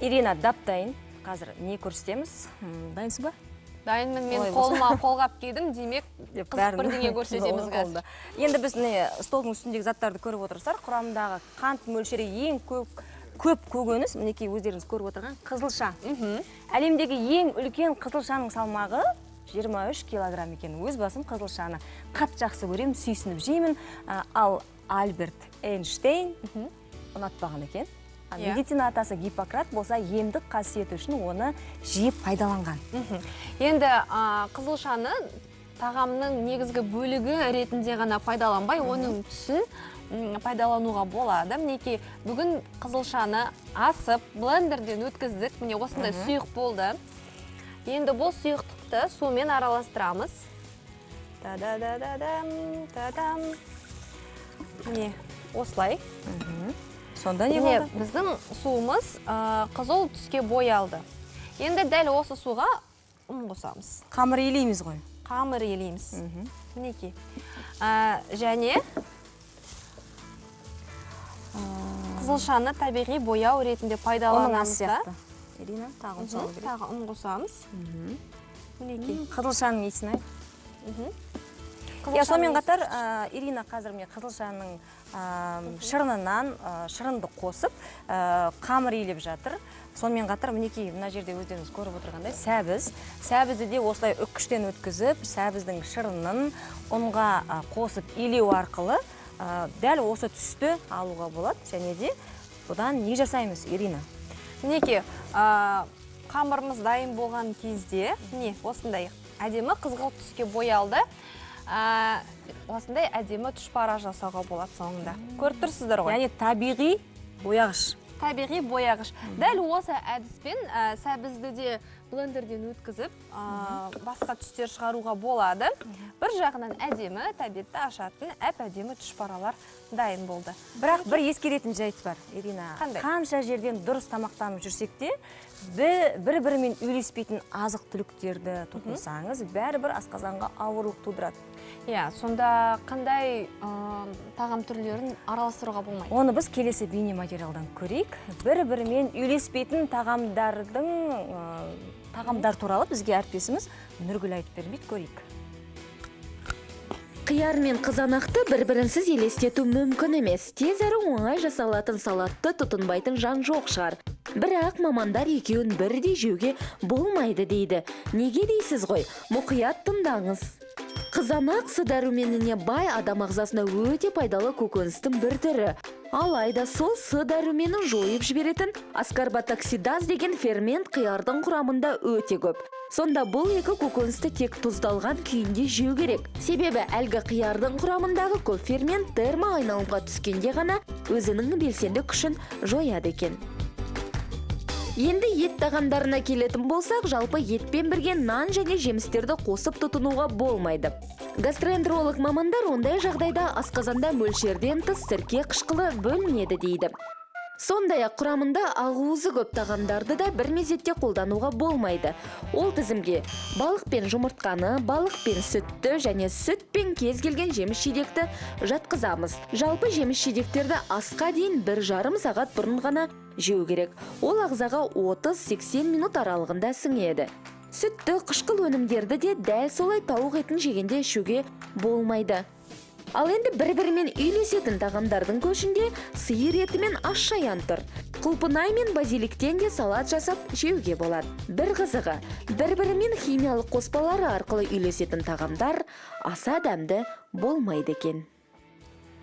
Ирина дайын. Қазір не көрсетеміз? Дайынсыз ба? Дайынмын, мен қолыма қолғап кидім, демек қызық бірдеңе көрсетеміз қазір. Енді біз столдың үстіндегі заттарды көріп отырсақ, құрамындағы қант мөлшері ең көп көкөніс, мінекей өздеріңіз көріп отырған қызылша. Әлемдегі ең үлкен қызылшаның салмағы 23 килограмм екен. Өз басым қызылшаны қатты жақсы көремін, сүйсініп жеймін. Ал Альберт Эйнштейн ұнатпаған екен. Медицина атасы Гиппократ болса, емдік қасиеті үшін оны жиі пайдаланған. Енді қызылшаны тағамның негізгі бөлігі ретінде ғана пайдаланбай, оның түсін пайдалануға болады. Мінекей бүгін қызылшаны асып, блендерден өткіздік. Міне осындай сұйық болды. Енді бұл сұйықтықты сумен араластырамыз. Та-да-да-да-дам. Міне осылай. Сонда не болды? Біздің суымыз қызыл түске боялды. Енді дәл осы суға ұн қосамыз. Қамыр елейміз ғой. Қамыр елейміз. Мінекей. Және қызылшаны табиғи бояу ретінде пайдаланамыз да. Ирина, тағы ұн салу керек. Тағы ұн қосамыз. Мінекей. Қызылшаның иісін ай. Сонымен қатар, Ирина қазір мен қызылшаның шырынынан шырынды қосып, қамыр елеп жатыр. Сонымен қатар, мінекей мына жерде өздеріңіз көріп отырғандай сәбізді де осылай үккіштен өткізіп, сәбіздің шырынын ұнға қосып елеу арқылы дәл осы түсті алуға болады. Және де бұдан не жасаймыз, Ирина? Мінекей, қамырымыз дайын болған кезде, осындай әдемі қызғылт түске боялды. Осындай әдемі тұшпара жасауға болады соңында. Көріп тұрсыздар ғой? Яғни табиғи бояғыш. Табиғи бояғыш. Дәл осы әдіспен сәбізді де блендерден өткізіп, басқа түстер шығаруға болады. Бір жағынан әдемі, тәбетті ашатын әдемі тұшпаралар дайын болды. Бірақ бір ескеретін жайт бар, Ирина. Қандай? Қанша жерден дұрыс тамақтанып жүрсек те, бір-бірімен үйлеспейтін азық түліктерді тұтынсаңыз, бәрібір асқазанға ауырлық тудырады. Сонда қандай тағам түрлерін араластыруға болмайды? Оны біз келесі бейне материалдан көрейік. Бір-бірімен үйлеспейтін тағамдар туралы бізге әріптесіміз Нұргүл айтып бермейді, көрейік. Қияр мен қызанақты бір-бірінсіз елестету мүмкін емес. Тез әрі оңай жасалатын салатты тұтынбайтын жан жоқ шығар. Бірақ мамандар екеуін бірдей жеуге болмайды дейді. Неге дейсіз ғой? Мұқият тыңдаңыз. Қызанақ С дәруменіне бай, адам ағзасына өте пайдалы көкөністің бір түрі. Алайда сол С дәруменін жойып жіберетін аскорбатоксидаз деген фермент қиярдың құрамында өте көп. Сонда бұл екі көкөністі тек тұздалған күйінде жеу керек. Себебі әлгі қиярдың құрамындағы көп фермент термо айналымға түскенде ғана өзінің белсенді күшін жояды екен. Енді ет тағамдарына келетін болсақ, жалпы етпен бірге нан және жемістерді қосып тұтынуға болмайды. Гастроэнтеролог мамандар ондай жағдайда асқазанда мөлшерден тыс сірке қышқылы бөлінеді дейді. Сондай-ақ құрамында ақуызы көп тағамдарды да бір мезетте қолдануға болмайды. Ол тізімге балық пен жұмыртқаны, балық пен сүтті және сүт пен кез келген жеміс-жидекті жатқызамыз. Жалпы жеміс-жидектерді асқа дейін 1,5 сағат бұрын ғана жеу керек. Ол ағзаға 30-80 минут аралығында сіңеді. Сүтті, қышқыл өнімдерді де дәл солай тауық етін жегенде ішуге болмайды. Ал енді бір-бірімен үйлесетін тағамдардың көшінде сиыр еті мен аш-шаян тұр. Құлпынай мен базиликтен де салат жасап жеуге болады. Бір қызығы, бір-бірімен химиялық қоспалары арқылы үйлесетін тағамдар аса дәмді болмайды екен.